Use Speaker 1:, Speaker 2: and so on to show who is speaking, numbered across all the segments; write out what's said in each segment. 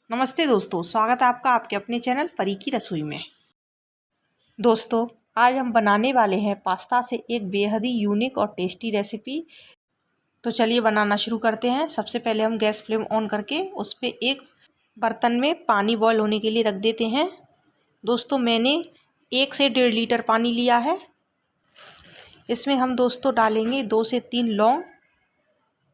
Speaker 1: नमस्ते दोस्तों, स्वागत है आपका आपके अपने चैनल परी की रसोई में। दोस्तों, आज हम बनाने वाले हैं पास्ता से एक बेहद ही यूनिक और टेस्टी रेसिपी। तो चलिए बनाना शुरू करते हैं। सबसे पहले हम गैस फ्लेम ऑन करके उस पर एक बर्तन में पानी बॉईल होने के लिए रख देते हैं। दोस्तों, मैंने 1 से 1.5 लीटर पानी लिया है। इसमें हम दोस्तों डालेंगे 2 से 3 लौंग,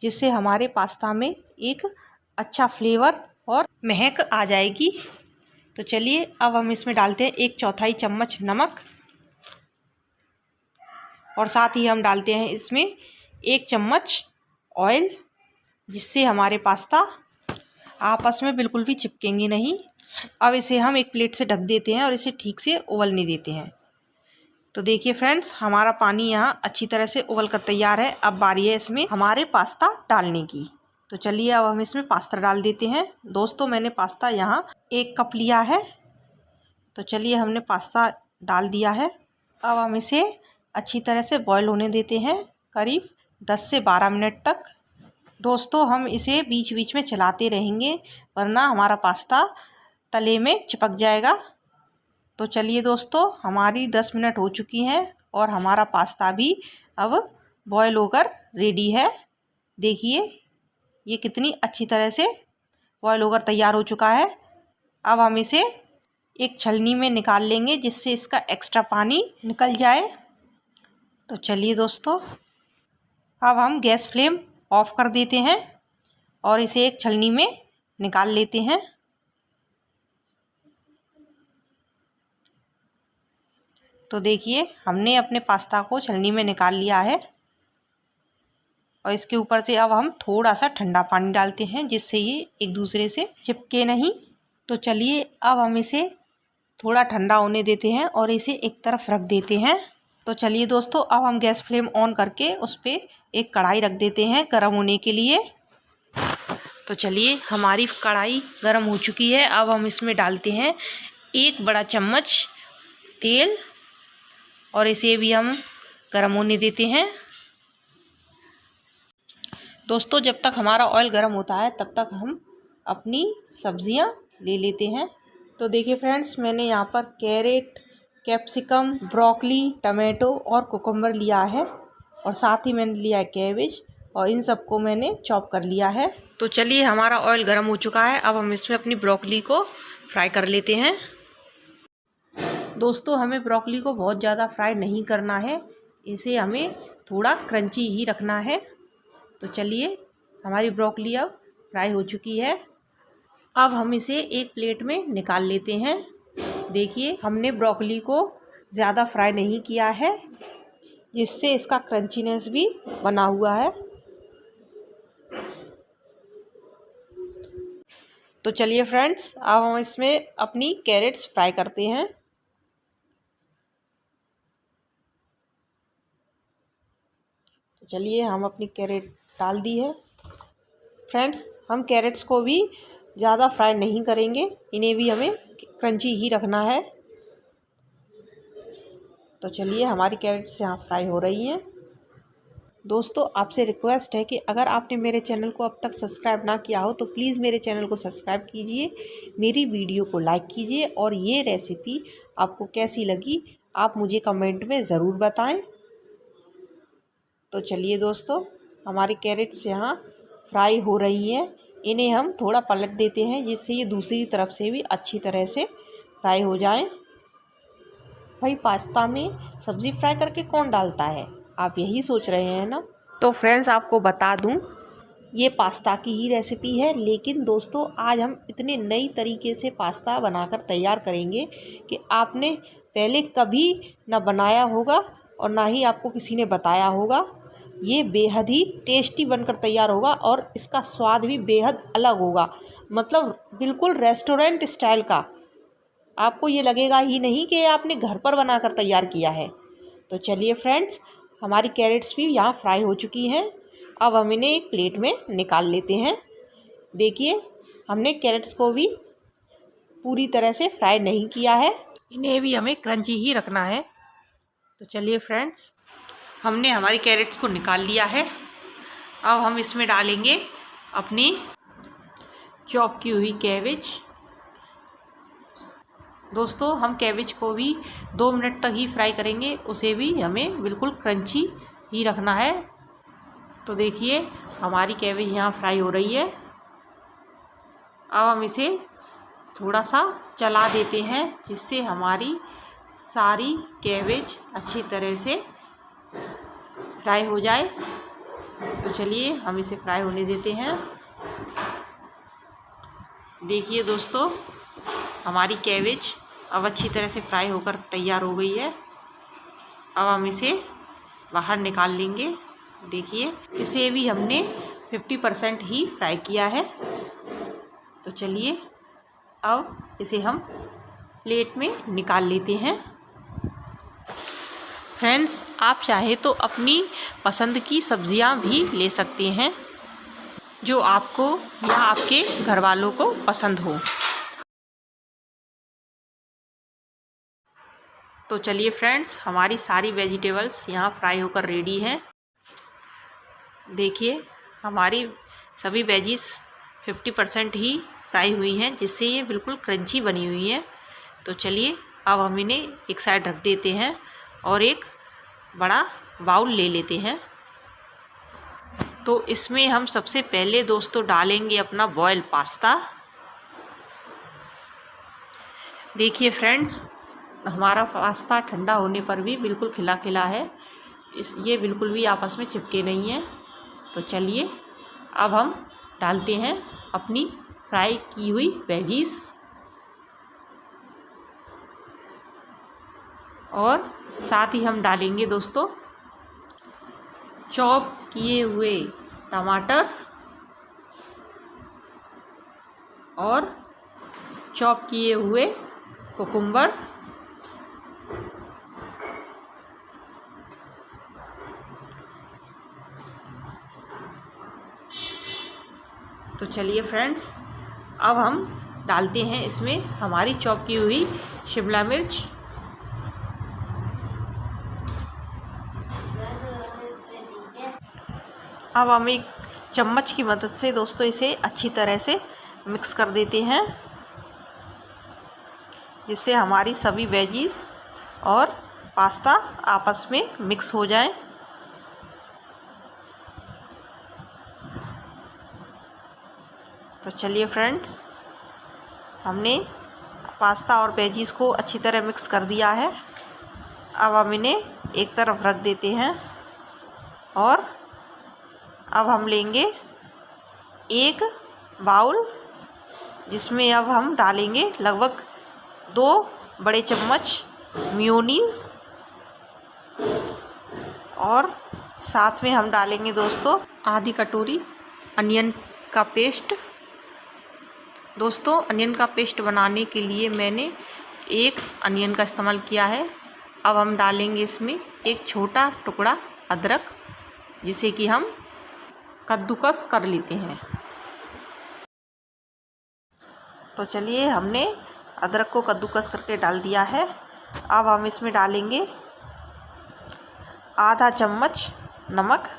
Speaker 1: जिससे हमारे पास्ता में एक अच्छा फ्लेवर और महक आ जाएगी। तो चलिए अब हम इसमें डालते हैं 1/4 चम्मच नमक और साथ ही हम डालते हैं इसमें 1 चम्मच ऑयल, जिससे हमारे पास्ता आपस में बिल्कुल भी चिपकेंगे नहीं। अब इसे हम एक प्लेट से ढक देते हैं और इसे ठीक से उबलने देते हैं। तो देखिए फ्रेंड्स, हमारा पानी यहाँ अच्छी तरह से उबल कर तैयार है। अब बारी है इसमें हमारे पास्ता डालने की। तो चलिए अब हम इसमें पास्ता डाल देते हैं। दोस्तों, मैंने पास्ता यहाँ 1 कप लिया है। तो चलिए हमने पास्ता डाल दिया है। अब हम इसे अच्छी तरह से बॉईल होने देते हैं, करीब 10 से 12 मिनट तक। दोस्तों, हम इसे बीच बीच में चलाते रहेंगे, वरना हमारा पास्ता तले में चिपक जाएगा। तो चलिए दोस्तों, हमारी 10 मिनट हो चुकी हैं और हमारा पास्ता भी अब बॉईल होकर रेडी है। देखिए ये कितनी अच्छी तरह से बॉईल होकर तैयार हो चुका है। अब हम इसे एक छलनी में निकाल लेंगे, जिससे इसका एक्स्ट्रा पानी निकल जाए। तो चलिए दोस्तों, अब हम गैस फ्लेम ऑफ कर देते हैं और इसे एक छलनी में निकाल लेते हैं। तो देखिए हमने अपने पास्ता को छलनी में निकाल लिया है और इसके ऊपर से अब हम थोड़ा सा ठंडा पानी डालते हैं, जिससे ये एक दूसरे से चिपके नहीं। तो चलिए अब हम इसे थोड़ा ठंडा होने देते हैं और इसे एक तरफ रख देते हैं। तो चलिए दोस्तों, अब हम गैस फ्लेम ऑन करके उस पर एक कढ़ाई रख देते हैं गर्म होने के लिए। तो चलिए हमारी कढ़ाई गर्म हो चुकी है। अब हम इसमें डालते हैं 1 बड़ा चम्मच तेल और इसे भी हम गर्म होने देते हैं। दोस्तों, जब तक हमारा ऑयल गर्म होता है तब तक हम अपनी सब्जियां ले लेते हैं। तो देखिए फ्रेंड्स, मैंने यहाँ पर कैरेट, कैप्सिकम, ब्रोकली, टमाटो और कुकुम्बर लिया है और साथ ही मैंने लिया है कैबेज, और इन सबको मैंने चॉप कर लिया है। तो चलिए हमारा ऑयल गर्म हो चुका है। अब हम इसमें अपनी ब्रोकली को फ्राई कर लेते हैं। दोस्तों, हमें ब्रोकली को बहुत ज़्यादा फ्राई नहीं करना है, इसे हमें थोड़ा क्रंची ही रखना है। तो चलिए हमारी ब्रोकली अब फ्राई हो चुकी है। अब हम इसे एक प्लेट में निकाल लेते हैं। देखिए हमने ब्रोकली को ज़्यादा फ्राई नहीं किया है, जिससे इसका क्रंचीनेस भी बना हुआ है। तो चलिए फ्रेंड्स, अब हम इसमें अपनी कैरेट्स फ्राई करते हैं। तो चलिए हम अपनी कैरेट डाल दी है। फ्रेंड्स, हम कैरेट्स को भी ज़्यादा फ्राई नहीं करेंगे, इन्हें भी हमें क्रंची ही रखना है। तो चलिए हमारी कैरेट्स यहाँ फ्राई हो रही हैं। दोस्तों, आपसे रिक्वेस्ट है कि अगर आपने मेरे चैनल को अब तक सब्सक्राइब ना किया हो तो प्लीज़ मेरे चैनल को सब्सक्राइब कीजिए, मेरी वीडियो को लाइक कीजिए और ये रेसिपी आपको कैसी लगी आप मुझे कमेंट में ज़रूर बताएं। तो चलिए दोस्तों, हमारी कैरेट्स यहाँ फ्राई हो रही हैं। इन्हें हम थोड़ा पलट देते हैं, जिससे ये दूसरी तरफ से भी अच्छी तरह से फ्राई हो जाएं। भाई, पास्ता में सब्ज़ी फ्राई करके कौन डालता है, आप यही सोच रहे हैं ना। तो फ्रेंड्स, आपको बता दूं, ये पास्ता की ही रेसिपी है, लेकिन दोस्तों आज हम इतने नई तरीके से पास्ता बनाकर तैयार करेंगे कि आपने पहले कभी ना बनाया होगा और ना ही आपको किसी ने बताया होगा। ये बेहद ही टेस्टी बनकर तैयार होगा और इसका स्वाद भी बेहद अलग होगा, मतलब बिल्कुल रेस्टोरेंट स्टाइल का। आपको ये लगेगा ही नहीं कि आपने घर पर बनाकर तैयार किया है। तो चलिए फ्रेंड्स, हमारी कैरेट्स भी यहाँ फ्राई हो चुकी हैं। अब हम इन्हें एक प्लेट में निकाल लेते हैं। देखिए हमने कैरेट्स को भी पूरी तरह से फ्राई नहीं किया है, इन्हें भी हमें क्रंची ही रखना है। तो चलिए फ्रेंड्स, हमने हमारी कैरेट्स को निकाल लिया है। अब हम इसमें डालेंगे अपनी चॉप की हुई कैबेज। दोस्तों हम कैबेज को भी 2 मिनट तक ही फ्राई करेंगे, उसे भी हमें बिल्कुल क्रंची ही रखना है। तो देखिए हमारी कैबेज यहाँ फ्राई हो रही है। अब हम इसे थोड़ा सा चला देते हैं जिससे हमारी सारी कैबेज अच्छी तरह से फ्राई हो जाए। तो चलिए हम इसे फ्राई होने देते हैं। देखिए दोस्तों हमारी कैबेज अब अच्छी तरह से फ्राई होकर तैयार हो गई है। अब हम इसे बाहर निकाल लेंगे। देखिए इसे भी हमने 50% ही फ्राई किया है। तो चलिए अब इसे हम प्लेट में निकाल लेते हैं। फ्रेंड्स आप चाहे तो अपनी पसंद की सब्जियां भी ले सकते हैं जो आपको या आपके घर वालों को पसंद हो। तो चलिए फ्रेंड्स हमारी सारी वेजिटेबल्स यहाँ फ्राई होकर रेडी हैं। देखिए हमारी सभी वेजिस 50% ही फ्राई हुई हैं जिससे ये बिल्कुल क्रंची बनी हुई है। तो चलिए अब हम इन्हें एक साइड रख देते हैं और एक बड़ा बाउल ले लेते हैं। तो इसमें हम सबसे पहले दोस्तों डालेंगे अपना बॉयल पास्ता। देखिए फ्रेंड्स हमारा पास्ता ठंडा होने पर भी बिल्कुल खिला खिला है, ये बिल्कुल भी आपस में चिपके नहीं है। तो चलिए अब हम डालते हैं अपनी फ्राई की हुई वेजीज और साथ ही हम डालेंगे दोस्तों चॉप किए हुए टमाटर और चॉप किए हुए कुकुम्बर। तो चलिए फ्रेंड्स अब हम डालते हैं इसमें हमारी चॉप की हुई शिमला मिर्च। अब हम एक चम्मच की मदद से दोस्तों इसे अच्छी तरह से मिक्स कर देते हैं जिससे हमारी सभी वेजीज और पास्ता आपस में मिक्स हो जाएं। तो चलिए फ्रेंड्स हमने पास्ता और वेजीज को अच्छी तरह मिक्स कर दिया है। अब हम इन्हें एक तरफ रख देते हैं और अब हम लेंगे एक बाउल जिसमें अब हम डालेंगे लगभग 2 बड़े चम्मच मेयोनीज़ और साथ में हम डालेंगे दोस्तों आधी कटोरी अनियन का पेस्ट। दोस्तों अनियन का पेस्ट बनाने के लिए मैंने एक अनियन का इस्तेमाल किया है। अब हम डालेंगे इसमें एक छोटा टुकड़ा अदरक जिसे कि हम कद्दूकस कर लेते हैं। तो चलिए हमने अदरक को कद्दूकस करके डाल दिया है। अब हम इसमें डालेंगे आधा चम्मच नमक।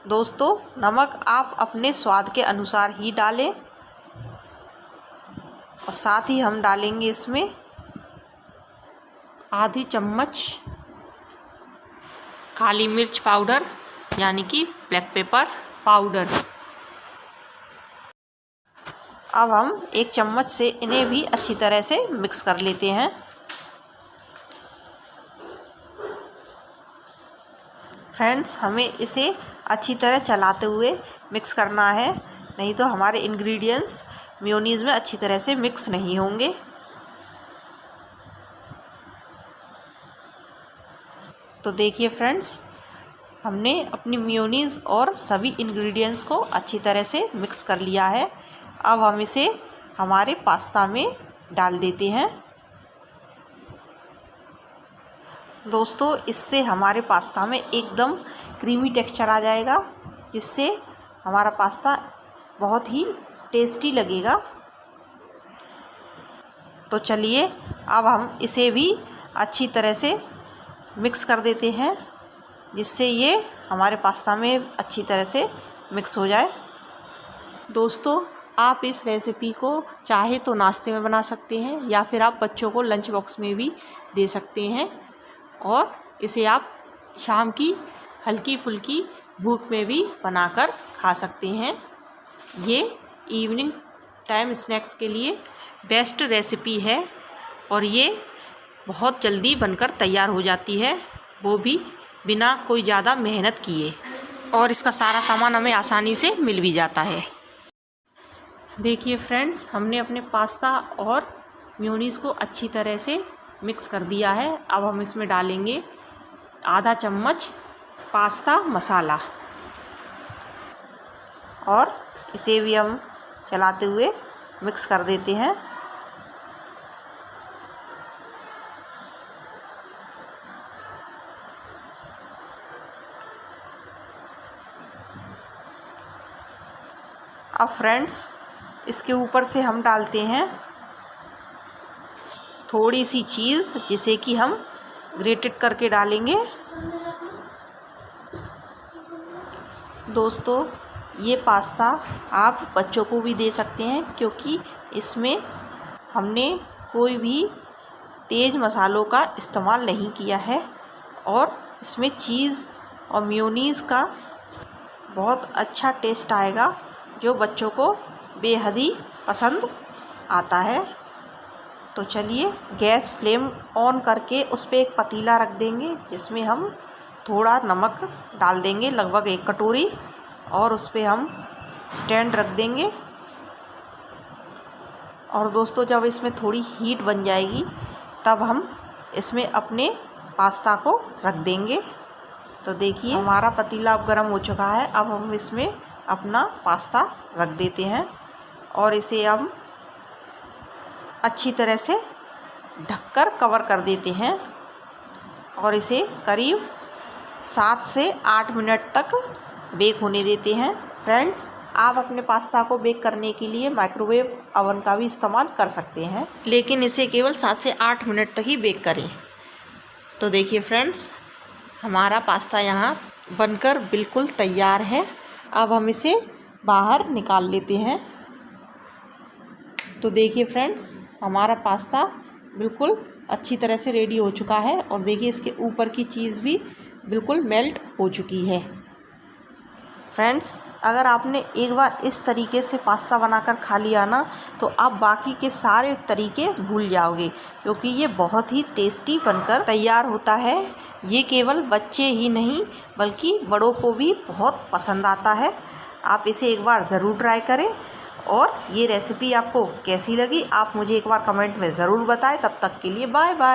Speaker 1: दोस्तों नमक आप अपने स्वाद के अनुसार ही डालें और साथ ही हम डालेंगे इसमें आधी चम्मच काली मिर्च पाउडर यानी कि ब्लैक पेपर पाउडर। अब हम एक चम्मच से इन्हें भी अच्छी तरह से मिक्स कर लेते हैं। फ्रेंड्स हमें इसे अच्छी तरह चलाते हुए मिक्स करना है, नहीं तो हमारे इंग्रेडिएंट्स मेयोनीज़ में अच्छी तरह से मिक्स नहीं होंगे। तो देखिए फ्रेंड्स हमने अपनी मेयोनीज़ और सभी इंग्रेडिएंट्स को अच्छी तरह से मिक्स कर लिया है। अब हम इसे हमारे पास्ता में डाल देते हैं। दोस्तों इससे हमारे पास्ता में एकदम क्रीमी टेक्सचर आ जाएगा जिससे हमारा पास्ता बहुत ही टेस्टी लगेगा। तो चलिए अब हम इसे भी अच्छी तरह से मिक्स कर देते हैं जिससे ये हमारे पास्ता में अच्छी तरह से मिक्स हो जाए। दोस्तों आप इस रेसिपी को चाहे तो नाश्ते में बना सकते हैं या फिर आप बच्चों को लंच बॉक्स में भी दे सकते हैं और इसे आप शाम की हल्की फुल्की भूख में भी बनाकर खा सकते हैं। ये इवनिंग टाइम स्नैक्स के लिए बेस्ट रेसिपी है और ये बहुत जल्दी बनकर तैयार हो जाती है, वो भी बिना कोई ज़्यादा मेहनत किए, और इसका सारा सामान हमें आसानी से मिल भी जाता है। देखिए फ्रेंड्स, हमने अपने पास्ता और मेयोनीज़ को अच्छी तरह से मिक्स कर दिया है। अब हम इसमें डालेंगे आधा चम्मच पास्ता मसाला और इसे भी हम चलाते हुए मिक्स कर देते हैं। अब फ्रेंड्स, इसके ऊपर से हम डालते हैं थोड़ी सी चीज़, जिसे कि हम ग्रेटेड करके डालेंगे। दोस्तों, ये पास्ता आप बच्चों को भी दे सकते हैं क्योंकि इसमें हमने कोई भी तेज़ मसालों का इस्तेमाल नहीं किया है और इसमें चीज़ और मेयोनीज़ का बहुत अच्छा टेस्ट आएगा जो बच्चों को बेहद ही पसंद आता है। तो चलिए गैस फ्लेम ऑन करके उस पर एक पतीला रख देंगे जिसमें हम थोड़ा नमक डाल देंगे, लगभग 1 कटोरी, और उस पर हम स्टैंड रख देंगे। और दोस्तों, जब इसमें थोड़ी हीट बन जाएगी तब हम इसमें अपने पास्ता को रख देंगे। तो देखिए हमारा पतीला अब गर्म हो चुका है। अब हम इसमें अपना पास्ता रख देते हैं और इसे हम अच्छी तरह से ढककर कवर कर देते हैं और इसे करीब 7 से 8 मिनट तक बेक होने देते हैं। फ्रेंड्स, आप अपने पास्ता को बेक करने के लिए माइक्रोवेव ओवन का भी इस्तेमाल कर सकते हैं, लेकिन इसे केवल 7 से 8 मिनट तक ही बेक करें। तो देखिए फ्रेंड्स, हमारा पास्ता यहाँ बनकर बिल्कुल तैयार है। अब हम इसे बाहर निकाल लेते हैं। तो देखिए फ्रेंड्स, हमारा पास्ता बिल्कुल अच्छी तरह से रेडी हो चुका है और देखिए इसके ऊपर की चीज़ भी बिल्कुल मेल्ट हो चुकी है। फ्रेंड्स, अगर आपने एक बार इस तरीके से पास्ता बनाकर खा लिया ना, तो आप बाकी के सारे तरीके भूल जाओगे क्योंकि ये बहुत ही टेस्टी बनकर तैयार होता है। ये केवल बच्चे ही नहीं बल्कि बड़ों को भी बहुत पसंद आता है। आप इसे एक बार ज़रूर ट्राई करें और ये रेसिपी आपको कैसी लगी आप मुझे एक बार कमेंट में ज़रूर बताएं। तब तक के लिए बाय बाय।